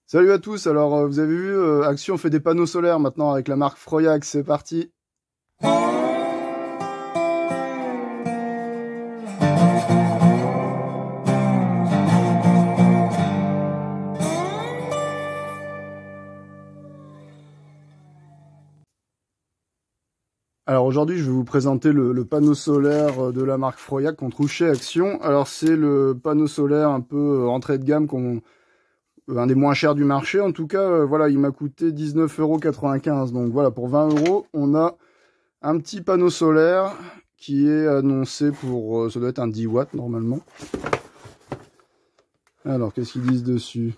Salut à tous, alors vous avez vu, Action fait des panneaux solaires maintenant avec la marque Froyac, c'est parti. Alors aujourd'hui je vais vous présenter le panneau solaire de la marque Froyac qu'on trouve chez Action. Alors c'est le panneau solaire un peu entrée de gamme, un des moins chers du marché. En tout cas, voilà, il m'a coûté 19,95 €. Donc voilà, pour 20 €, on a un petit panneau solaire qui est annoncé pour, ça doit être un 10 watts normalement. Alors, qu'est-ce qu'ils disent dessus?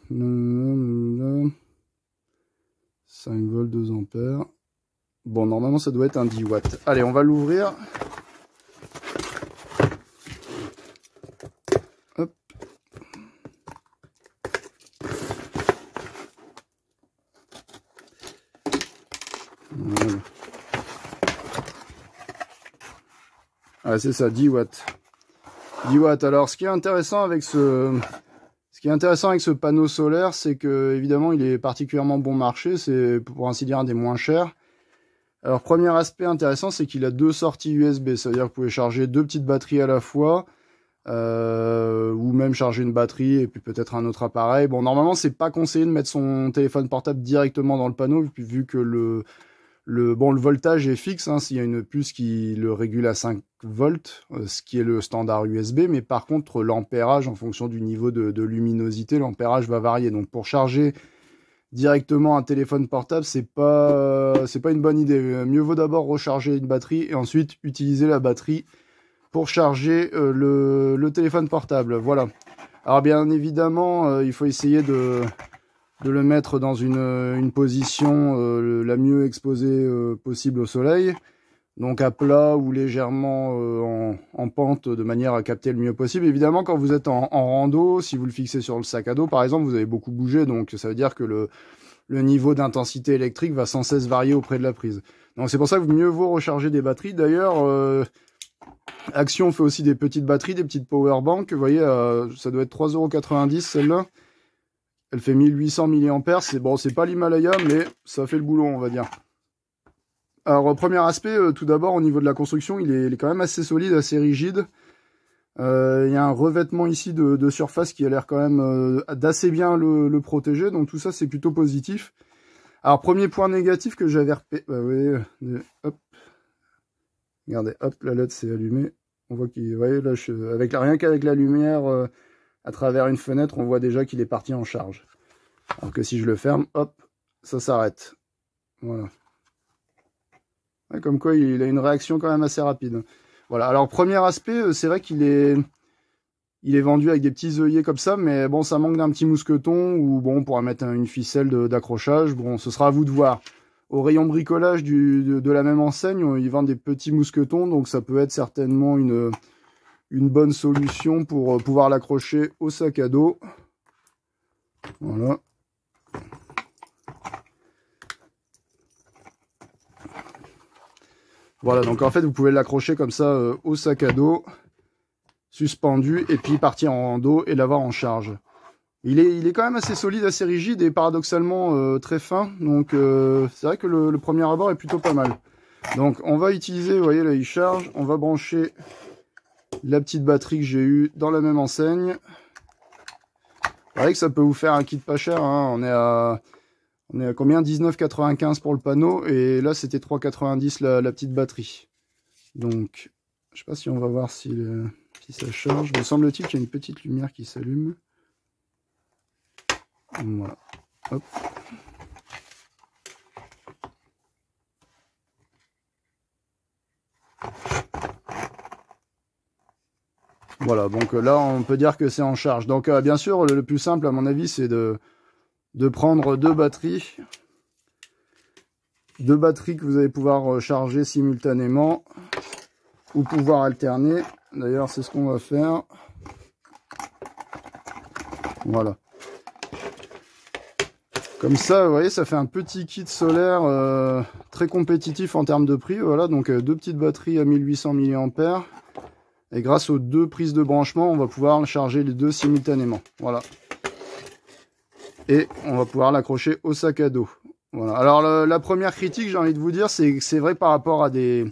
5 volts, 2 ampères. Bon, normalement, ça doit être un 10 watts. Allez, on va l'ouvrir. Hop. Voilà. Ah, c'est ça, 10 watts. 10 watts. Alors, ce qui est intéressant avec ce panneau solaire, c'est que, évidemment, il est particulièrement bon marché. C'est, pour ainsi dire, un des moins chers. Alors, premier aspect intéressant, c'est qu'il a deux sorties USB. C'est-à-dire que vous pouvez charger deux petites batteries à la fois, ou même charger une batterie et puis peut-être un autre appareil. Bon, normalement, c'est pas conseillé de mettre son téléphone portable directement dans le panneau, vu que le voltage est fixe, hein, s'il y a une puce qui le régule à 5 volts, ce qui est le standard USB, mais par contre, l'ampérage, en fonction du niveau de luminosité, l'ampérage va varier. Donc, pour charger directement un téléphone portable, c'est pas une bonne idée. Mieux vaut d'abord recharger une batterie et ensuite utiliser la batterie pour charger le téléphone portable. Voilà. Alors, bien évidemment, il faut essayer de le mettre dans une position la mieux exposée possible au soleil, donc à plat ou légèrement en pente, de manière à capter le mieux possible. Évidemment, quand vous êtes en rando, si vous le fixez sur le sac à dos par exemple, vous avez beaucoup bougé, donc ça veut dire que le niveau d'intensité électrique va sans cesse varier auprès de la prise. Donc c'est pour ça que mieux vaut recharger des batteries. D'ailleurs, Action fait aussi des petites batteries, des petites power banks. Vous voyez, ça doit être 3,90 € celle-là. Elle fait 1800 mAh, c'est bon, c'est pas l'Himalaya, mais ça fait le boulot, on va dire. Alors, premier aspect, tout d'abord, au niveau de la construction, il est quand même assez solide, assez rigide. Il y a un revêtement ici de surface qui a l'air quand même d'assez bien le protéger, donc tout ça, c'est plutôt positif. Alors, premier point négatif que j'avais repéré... hop. Regardez, hop, la LED s'est allumée. On voit qu'il... Vous voyez, là, rien qu'avec la lumière... à travers une fenêtre, on voit déjà qu'il est parti en charge. Alors que si je le ferme, hop, ça s'arrête. Voilà. Ouais, comme quoi, il a une réaction quand même assez rapide. Voilà. Alors, premier aspect, c'est vrai qu'il est vendu avec des petits œillets comme ça, mais bon, ça manque d'un petit mousqueton, ou bon, on pourra mettre une ficelle d'accrochage. Bon, ce sera à vous de voir. Au rayon bricolage de la même enseigne, ils vendent des petits mousquetons, donc ça peut être certainement une bonne solution pour pouvoir l'accrocher au sac à dos. Voilà. Voilà, donc en fait, vous pouvez l'accrocher comme ça au sac à dos, suspendu, et puis partir en rando et l'avoir en charge. Il est quand même assez solide, assez rigide et paradoxalement très fin. Donc c'est vrai que le premier abord est plutôt pas mal. Donc on va utiliser, vous voyez là, il charge. On va brancher la petite batterie que j'ai eue dans la même enseigne. C'est vrai que ça peut vous faire un kit pas cher, hein. On est à combien? 19,95 € pour le panneau, et là c'était 3,90 € la petite batterie. Donc, je sais pas si on va voir si ça charge. Me semble-t-il qu'il y a une petite lumière qui s'allume. Voilà. Hop. Voilà, donc là, on peut dire que c'est en charge. Donc, bien sûr, le plus simple, à mon avis, c'est de prendre deux batteries. Deux batteries que vous allez pouvoir charger simultanément ou pouvoir alterner. D'ailleurs, c'est ce qu'on va faire. Voilà. Comme ça, vous voyez, ça fait un petit kit solaire très compétitif en termes de prix. Voilà, donc deux petites batteries à 1800 mAh. Et grâce aux deux prises de branchement, on va pouvoir charger les deux simultanément. Voilà. Et on va pouvoir l'accrocher au sac à dos. Voilà. Alors la première critique, j'ai envie de vous dire, c'est que c'est vrai par rapport à des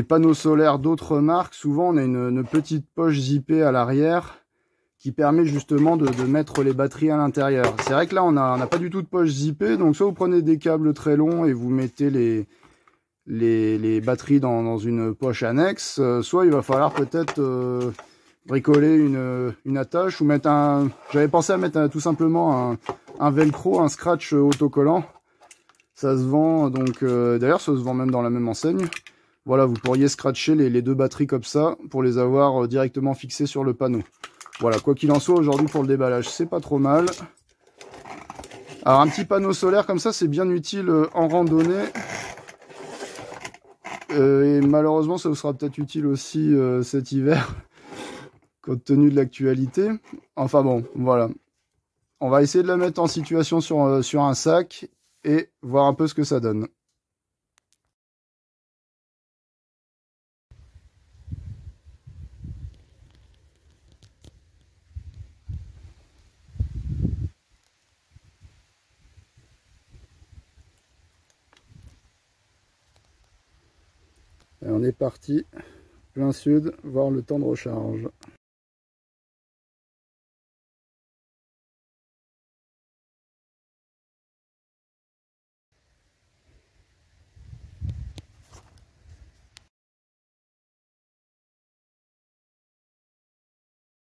panneaux solaires d'autres marques, souvent on a une petite poche zippée à l'arrière qui permet justement de mettre les batteries à l'intérieur. C'est vrai que là on n'a pas du tout de poche zippée, donc soit vous prenez des câbles très longs et vous mettez les batteries dans une poche annexe, soit il va falloir peut-être bricoler une attache ou mettre un... J'avais pensé à mettre tout simplement un velcro, un scratch autocollant. Ça se vend donc, d'ailleurs ça se vend même dans la même enseigne. Voilà, vous pourriez scratcher les deux batteries comme ça pour les avoir directement fixées sur le panneau. Voilà, quoi qu'il en soit, aujourd'hui pour le déballage, c'est pas trop mal. Alors un petit panneau solaire comme ça, c'est bien utile en randonnée. Et malheureusement, ça vous sera peut-être utile aussi cet hiver, compte tenu de l'actualité. Enfin bon, voilà. On va essayer de la mettre en situation sur un sac et voir un peu ce que ça donne. Et on est parti, plein sud, voir le temps de recharge.